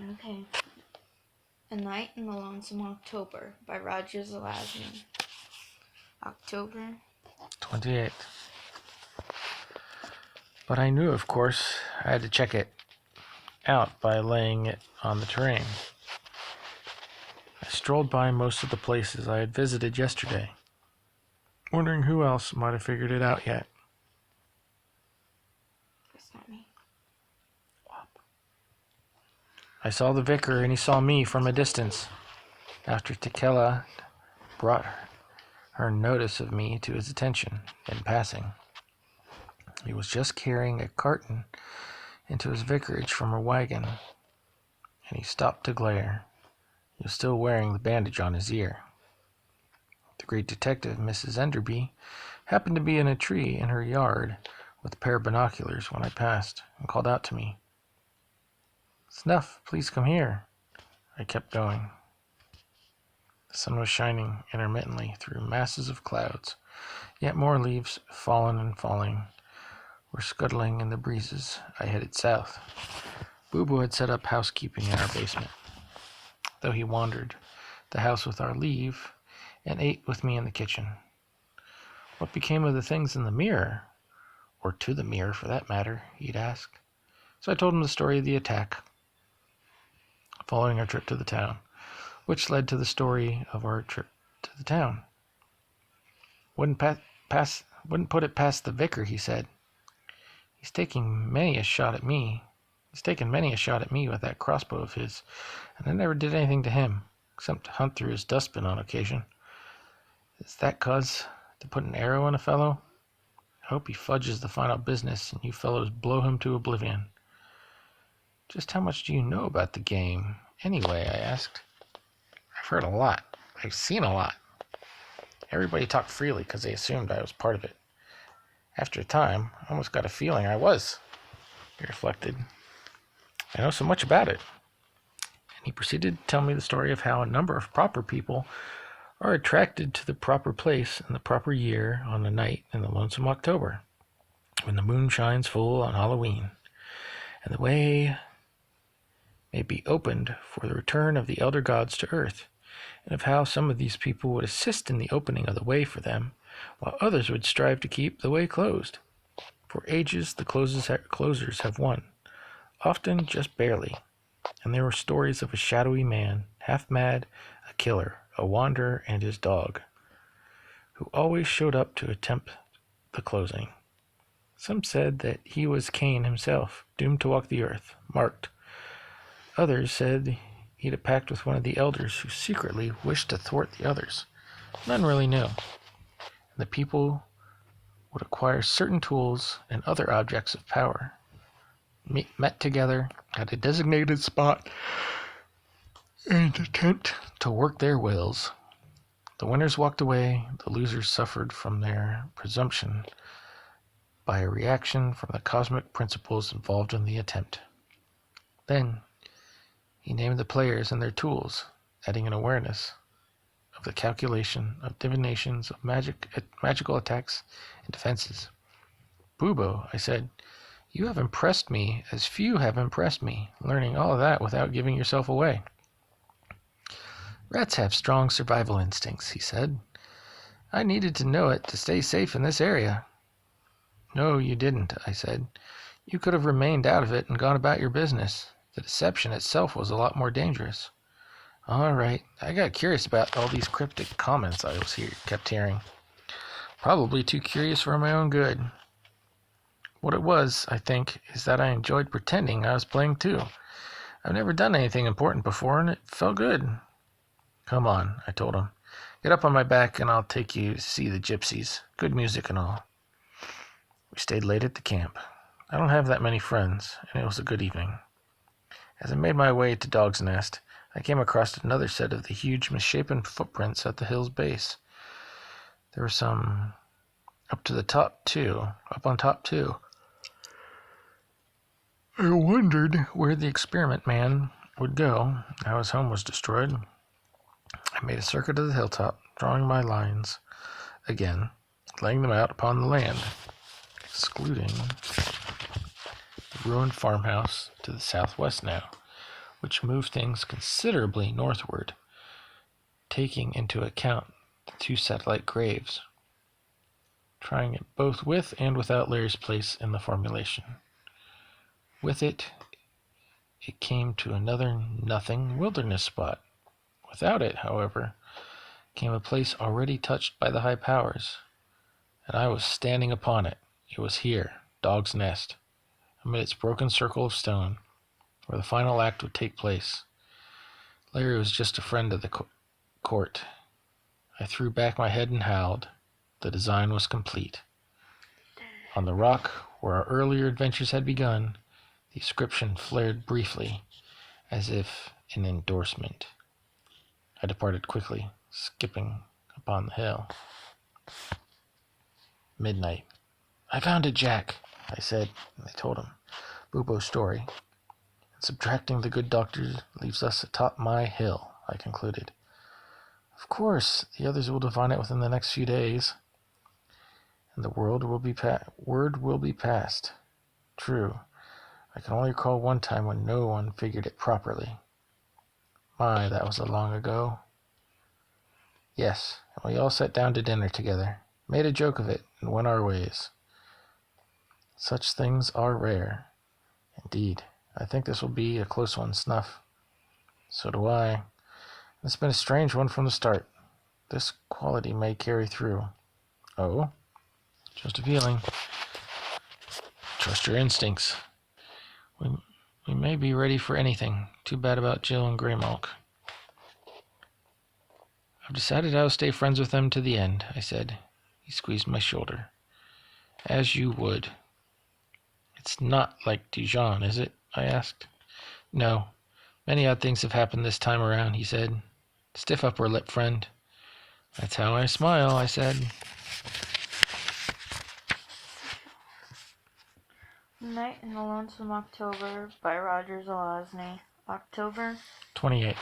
Okay. A Night in the Lonesome October by Roger Zelazny. October 28th. But I knew, of course, I had to check it out by laying it on the terrain. I strolled by most of the places I had visited yesterday, wondering who else might have figured it out yet. That's not me. I saw the vicar and he saw me from a distance. After Tequila brought her notice of me to his attention in passing. He was just carrying a carton into his vicarage from her wagon, and he stopped to glare. He was still wearing the bandage on his ear. The great detective, Mrs. Enderby, happened to be in a tree in her yard with a pair of binoculars when I passed, and called out to me. "Snuff, please come here." I kept going. The sun was shining intermittently through masses of clouds, yet more leaves, fallen and falling, were scuttling in the breezes. I headed south. Boo Boo had set up housekeeping in our basement, though he wandered the house with our leave and ate with me in the kitchen. What became of the things in the mirror, or to the mirror for that matter, he'd ask. So I told him the story of the attack, following our trip to the town, which led to the story of our trip to the town. Wouldn't put it past the vicar, he said. He's taken many a shot at me with that crossbow of his, and I never did anything to him, except to hunt through his dustbin on occasion. Is that cause to put an arrow in a fellow? I hope he fudges the final business, and you fellows blow him to oblivion. Just how much do you know about the game, anyway? I asked. I've heard a lot. I've seen a lot. Everybody talked freely because they assumed I was part of it. After a time, I almost got a feeling I was. He reflected. I know so much about it. And he proceeded to tell me the story of how a number of proper people are attracted to the proper place in the proper year on a night in the lonesome October, when the moon shines full on Halloween, and the way may be opened for the return of the elder gods to earth, and of how some of these people would assist in the opening of the way for them, while others would strive to keep the way closed. For ages the closers have won, often just barely, and there were stories of a shadowy man, half mad, a killer, a wanderer, and his dog, who always showed up to attempt the closing. Some said that he was Cain himself, doomed to walk the earth, marked. Others said he'd a pact with one of the elders who secretly wished to thwart the others. None really knew. And the people would acquire certain tools and other objects of power, met together at a designated spot, and attempt to work their wills. The winners walked away, the losers suffered from their presumption by a reaction from the cosmic principles involved in the attempt. Then he named the players and their tools, adding an awareness of the calculation of divinations, of magical attacks and defenses. Boobo, I said, you have impressed me as few have impressed me, learning all of that without giving yourself away. Rats have strong survival instincts, he said. I needed to know it to stay safe in this area. No, you didn't, I said. You could have remained out of it and gone about your business. The deception itself was a lot more dangerous. All right, I got curious about all these cryptic comments I kept hearing. Probably too curious for my own good. What it was, I think, is that I enjoyed pretending I was playing too. I've never done anything important before, and it felt good. Come on, I told him. Get up on my back and I'll take you to see the gypsies. Good music and all. We stayed late at the camp. I don't have that many friends, and it was a good evening. As I made my way to Dog's Nest, I came across another set of the huge misshapen footprints at the hill's base. There were some up on top too. I wondered where the experiment man would go, how his home was destroyed. I made a circuit of the hilltop, drawing my lines again, laying them out upon the land, excluding the ruined farmhouse to the southwest now, which moved things considerably northward, taking into account the 2 satellite graves, trying it both with and without Larry's place in the formulation. With it came to another nothing wilderness spot. Without it, however, came a place already touched by the high powers, and I was standing upon it. It was here, Dog's Nest, amid its broken circle of stone, where the final act would take place. Larry was just a friend of the court. I threw back my head and howled. The design was complete. On the rock where our earlier adventures had begun, the inscription flared briefly, as if in endorsement. I departed quickly, skipping upon the hill. Midnight. I found it, Jack, I said, and I told him Bubo's story. And subtracting the good doctor leaves us atop my hill, I concluded. Of course, the others will divine it within the next few days, and the word will be passed. True, I can only recall one time when no one figured it properly. My, that was a long ago. Yes, and we all sat down to dinner together, made a joke of it, and went our ways. Such things are rare. Indeed, I think this will be a close one, Snuff. So do I. It's been a strange one from the start. This quality may carry through. Oh? Just a feeling. Trust your instincts. We may be ready for anything. Too bad about Jill and Greymalk. I've decided I'll stay friends with them to the end, I said. He squeezed my shoulder. As you would. It's not like Dijon, is it? I asked. No. Many odd things have happened this time around, he said. Stiff upper lip, friend. That's how I smile, I said. Night in the Lonesome October by Roger Zelazny. October 28th.